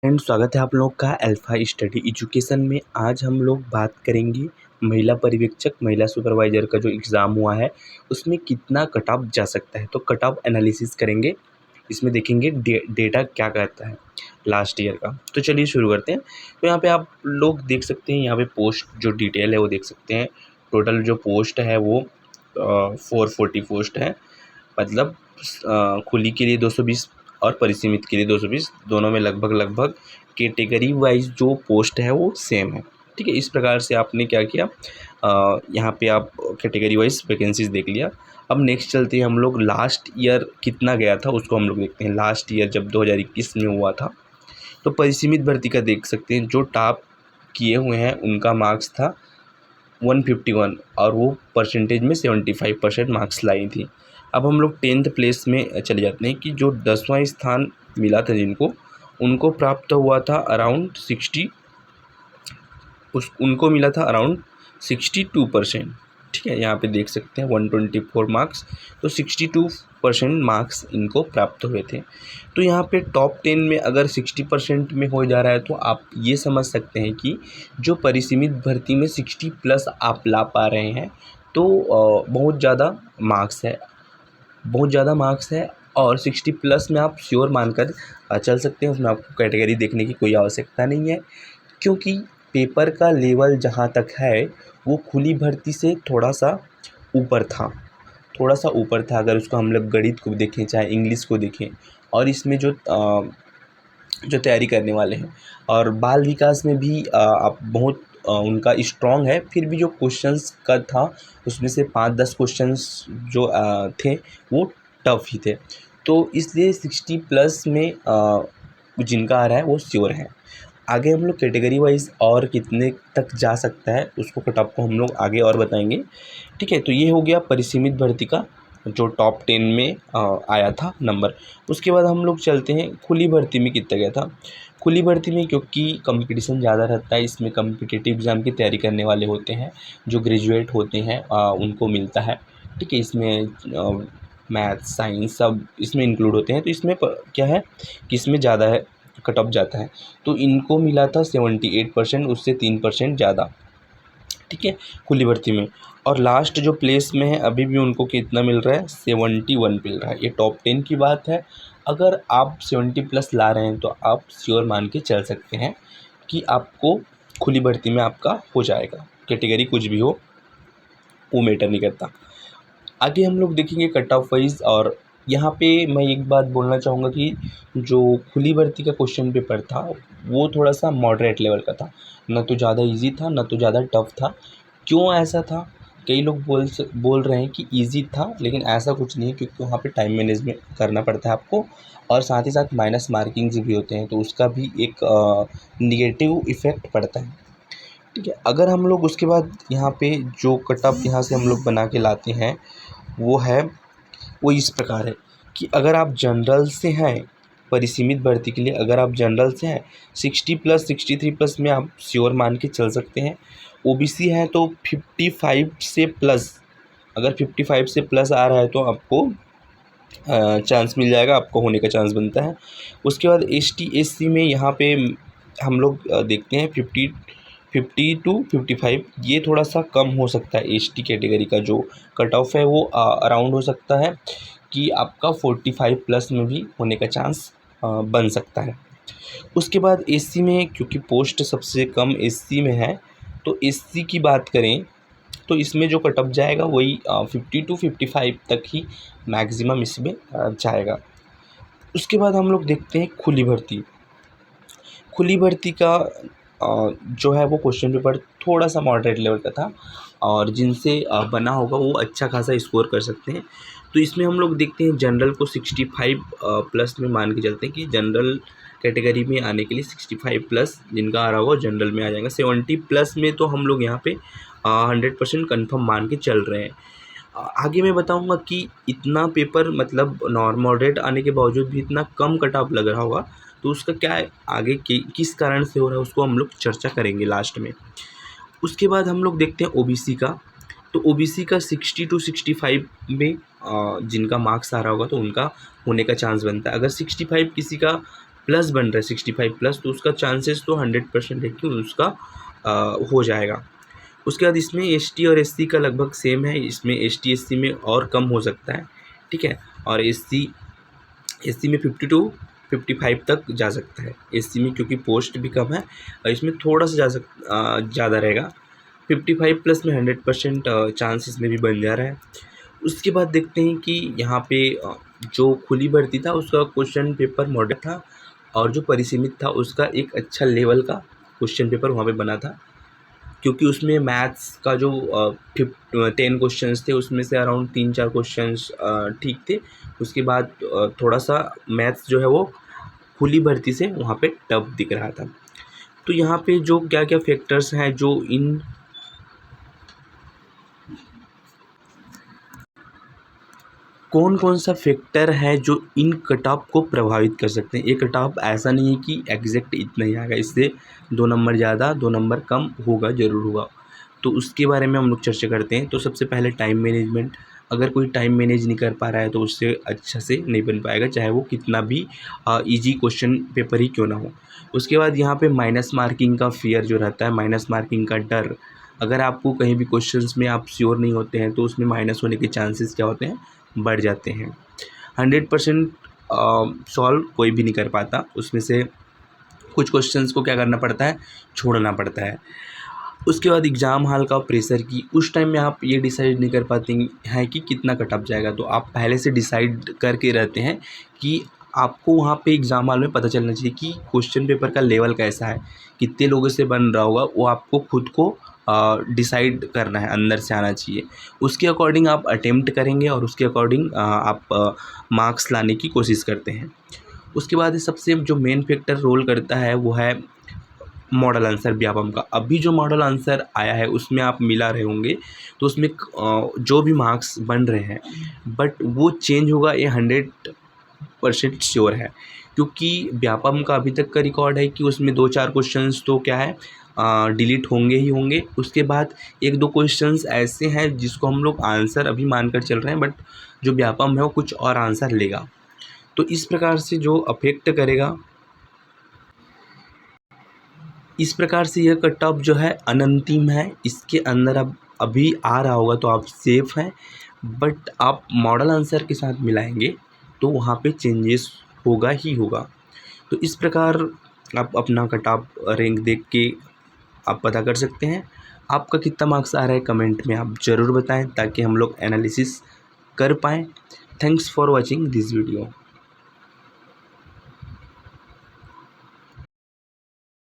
Friends, स्वागत है आप लोग का अल्फा स्टडी एजुकेशन में। आज हम लोग बात करेंगे महिला पर्यवेक्षक, महिला सुपरवाइज़र का जो एग्ज़ाम हुआ है, उसमें कितना कट ऑफ जा सकता है। तो कट ऑफ एनालिसिस करेंगे, इसमें देखेंगे डेटा क्या कहता है लास्ट ईयर का। तो चलिए शुरू करते हैं। तो यहाँ पे आप लोग देख सकते हैं, यहाँ पे पोस्ट जो डिटेल है वो देख सकते हैं। टोटल जो पोस्ट है वो 440 पोस्ट है। मतलब खुली के लिए 220 और परिसीमित के लिए 220, दोनों में लगभग कैटेगरी वाइज जो पोस्ट है वो सेम है। ठीक है, इस प्रकार से आपने क्या किया, यहाँ पे आप कैटेगरी वाइज वैकेंसीज देख लिया। अब नेक्स्ट चलते हैं हम लोग, लास्ट ईयर कितना गया था उसको हम लोग देखते हैं। लास्ट ईयर जब 2021 में हुआ था, तो परिसीमित भर्ती का देख सकते हैं। जो टॉप किए हुए हैं उनका मार्क्स था 151 और वो परसेंटेज में 75% मार्क्स लाई थी। अब हम लोग 10th प्लेस में चले जाते हैं कि जो 10वां स्थान मिला था जिनको, उनको प्राप्त हुआ था अराउंड 60, उनको मिला था अराउंड 62%। ठीक है, यहाँ पे देख सकते हैं 124 मार्क्स, तो 62% मार्क्स इनको प्राप्त हुए थे। तो यहाँ पे टॉप 10 में अगर 60% में हो जा रहा है, तो आप ये समझ सकते हैं कि जो परिसीमित भर्ती में 60 प्लस आप ला पा रहे हैं, तो बहुत ज़्यादा मार्क्स है, बहुत ज़्यादा मार्क्स है। और 60 प्लस में आप श्योर मानकर चल सकते हैं, उसमें आपको कैटेगरी देखने की कोई आवश्यकता नहीं है, क्योंकि पेपर का लेवल जहाँ तक है वो खुली भर्ती से थोड़ा सा ऊपर था, थोड़ा सा ऊपर था। अगर उसको हम लोग गणित को देखें, चाहे इंग्लिश को देखें, और इसमें जो तैयारी करने वाले हैं, और बाल विकास में भी आप बहुत उनका स्ट्रॉन्ग है। फिर भी जो क्वेश्चंस का था उसमें से 5-10 क्वेश्चंस जो थे वो टफ ही थे। तो इसलिए 60 प्लस में जिनका आ रहा है वो श्योर है। आगे हम लोग कैटेगरी वाइज और कितने तक जा सकता है उसको कट ऑफ को हम लोग आगे और बताएंगे। ठीक है, तो ये हो गया परिसीमित भर्ती का जो टॉप 10 में आया था नंबर। उसके बाद हम लोग चलते हैं खुली भर्ती में कितना गया था। खुली भर्ती में क्योंकि कंपटीशन ज़्यादा रहता है, इसमें कम्पिटिटिव एग्ज़ाम की तैयारी करने वाले होते हैं, जो ग्रेजुएट होते हैं उनको मिलता है। ठीक है, इसमें मैथ साइंस सब इसमें इंक्लूड होते हैं। तो इसमें क्या है कि इसमें ज़्यादा है, कट ऑफ जाता है। तो इनको मिला था 78%, उससे 3% ज़्यादा। ठीक है, खुली भर्ती में। और लास्ट जो प्लेस में है अभी भी उनको कितना मिल रहा है, 71 मिल रहा है। ये टॉप 10 की बात है। अगर आप 70 प्लस ला रहे हैं तो आप श्योर मान के चल सकते हैं कि आपको खुली भर्ती में आपका हो जाएगा। कैटेगरी कुछ भी हो वो मैटर नहीं करता। आगे हम लोग देखेंगे कट ऑफ वाइज। और यहाँ पे मैं एक बात बोलना चाहूँगा कि जो खुली भर्ती का क्वेश्चन पेपर था वो थोड़ा सा मॉडरेट लेवल का था, ना तो ज़्यादा इजी था ना तो ज़्यादा टफ था। क्यों ऐसा था? कई लोग बोल रहे हैं कि इजी था, लेकिन ऐसा कुछ नहीं है, क्योंकि वहाँ पे टाइम मैनेजमेंट करना पड़ता है आपको, और साथ ही साथ माइनस मार्किंग्स भी होते हैं, तो उसका भी एक निगेटिव इफ़ेक्ट पड़ता है। ठीक है, अगर हम लोग उसके बाद यहाँ पे जो कट ऑफ यहाँ से हम लोग बना के लाते हैं वो है, वो इस प्रकार है कि अगर आप जनरल से हैं, परिसीमित भर्ती के लिए अगर आप जनरल से हैं, 60 प्लस 63 प्लस में आप श्योर मान के चल सकते हैं। ओबीसी है तो 55 से प्लस, अगर 55 से प्लस आ रहा है तो आपको चांस मिल जाएगा, आपको होने का चांस बनता है। उसके बाद एसटी एससी में यहाँ पे हम लोग देखते हैं 50 टू 55, ये थोड़ा सा कम हो सकता है। एसटी कैटेगरी का जो कट ऑफ है वो अराउंड हो सकता है कि आपका 45 प्लस में भी होने का चांस बन सकता है। उसके बाद एससी में, क्योंकि पोस्ट सबसे कम एससी में है, तो एससी की बात करें तो इसमें जो कट ऑफ जाएगा वही 50 टू 55 तक ही मैक्सिमम इसमें जाएगा। उसके बाद हम लोग देखते हैं खुली भर्ती। खुली भर्ती का जो है वो क्वेश्चन पेपर थोड़ा सा मॉडरेट लेवल का था, और जिनसे बना होगा वो अच्छा खासा स्कोर कर सकते हैं। तो इसमें हम लोग देखते हैं जनरल को 65 प्लस में मान के चलते हैं कि जनरल कैटेगरी में आने के लिए 65 प्लस जिनका आ रहा होगा जनरल में आ जाएगा। 70 प्लस में तो हम लोग यहाँ पे 100% कन्फर्म मान के चल रहे हैं। आगे मैं बताऊंगा कि इतना पेपर मतलब मॉडरेट आने के बावजूद भी इतना कम कट ऑफ लग रहा होगा, तो उसका क्या है, आगे किस कारण से हो रहा है उसको हम लोग चर्चा करेंगे लास्ट में। उसके बाद हम लोग देखते हैं ओबीसी का। तो ओबीसी का 60 टू 65 में जिनका मार्क्स आ रहा होगा तो उनका होने का चांस बनता है। अगर 65 किसी का प्लस बन रहा है 65 प्लस, तो उसका चांसेस तो 100% है कि उसका हो जाएगा। उसके बाद इसमें एसटी और एससी का लगभग सेम है, इसमें एसटी एससी में और कम हो सकता है, ठीक है। और एससी में 52 55 तक जा सकता है एससी में, क्योंकि पोस्ट भी कम है, और इसमें थोड़ा सा ज़्यादा रहेगा। 55 प्लस में 100% चांस इसमें भी बन जा रहा है। उसके बाद देखते हैं कि यहाँ पे जो खुली भर्ती था उसका क्वेश्चन पेपर मॉडल था, और जो परिसीमित था उसका एक अच्छा लेवल का क्वेश्चन पेपर वहाँ पे बना था, क्योंकि उसमें मैथ्स का जो 10 क्वेश्चंस थे उसमें से अराउंड 3-4 क्वेश्चंस ठीक थे। उसके बाद थोड़ा सा मैथ्स जो है वो खुली भर्ती से वहाँ पे टफ दिख रहा था। तो यहाँ पे जो क्या क्या फैक्टर्स हैं जो इन कौन कौन सा फैक्टर है जो इन कट ऑफ को प्रभावित कर सकते हैं। ये कट ऑफ ऐसा नहीं है कि एग्जैक्ट इतना ही आएगा, इससे 2 नंबर ज़्यादा 2 नंबर कम होगा, ज़रूर होगा। तो उसके बारे में हम लोग चर्चा करते हैं। तो सबसे पहले टाइम मैनेजमेंट, अगर कोई टाइम मैनेज नहीं कर पा रहा है तो उससे अच्छा से नहीं बन पाएगा, चाहे वो कितना भी ईजी क्वेश्चन पेपर ही क्यों ना हो। उसके बाद यहाँ पे माइनस मार्किंग का फियर जो रहता है, माइनस मार्किंग का डर, अगर आपको कहीं भी क्वेश्चंस में आप श्योर नहीं होते हैं तो उसमें माइनस होने के चांसेस क्या होते हैं, बढ़ जाते हैं। 100% सॉल्व कोई भी नहीं कर पाता, उसमें से कुछ क्वेश्चंस को क्या करना पड़ता है, छोड़ना पड़ता है। उसके बाद एग्ज़ाम हॉल का प्रेशर की उस टाइम में आप ये डिसाइड नहीं कर पाते हैं कि कितना कट ऑफ जाएगा, तो आप पहले से डिसाइड करके रहते हैं कि आपको वहाँ पे एग्ज़ाम हॉल में पता चलना चाहिए कि क्वेश्चन पेपर का लेवल कैसा है, कितने लोगों से बन रहा होगा, वो आपको खुद को डिसाइड करना है, अंदर से आना चाहिए। उसके अकॉर्डिंग आप अटेम्प्ट करेंगे और उसके अकॉर्डिंग आप मार्क्स लाने की कोशिश करते हैं। उसके बाद सबसे जो मेन फैक्टर रोल करता है वो है मॉडल आंसर व्यापम का। अभी जो मॉडल आंसर आया है उसमें आप मिला रहे होंगे, तो उसमें जो भी मार्क्स बन रहे हैं बट वो चेंज होगा, ये 100% श्योर है, क्योंकि व्यापम का अभी तक का रिकॉर्ड है कि उसमें 2-4 क्वेश्चंस तो क्या है डिलीट होंगे ही होंगे। उसके बाद 1-2 क्वेश्चंस ऐसे हैं जिसको हम लोग आंसर अभी मानकर चल रहे हैं, बट जो व्यापम है वो कुछ और आंसर लेगा। तो इस प्रकार से जो अफेक्ट करेगा, इस प्रकार से यह कट ऑफ जो है अनंतिम है, इसके अंदर अब अभी आ रहा होगा तो आप सेफ़ हैं, बट आप मॉडल आंसर के साथ मिलाएंगे तो वहाँ पे चेंजेस होगा ही होगा। तो इस प्रकार आप अपना कट ऑफ रैंक देख के आप पता कर सकते हैं। आपका कितना मार्क्स आ रहा है कमेंट में आप ज़रूर बताएं, ताकि हम लोग एनालिसिस कर पाएँ। Thanks for watching this video.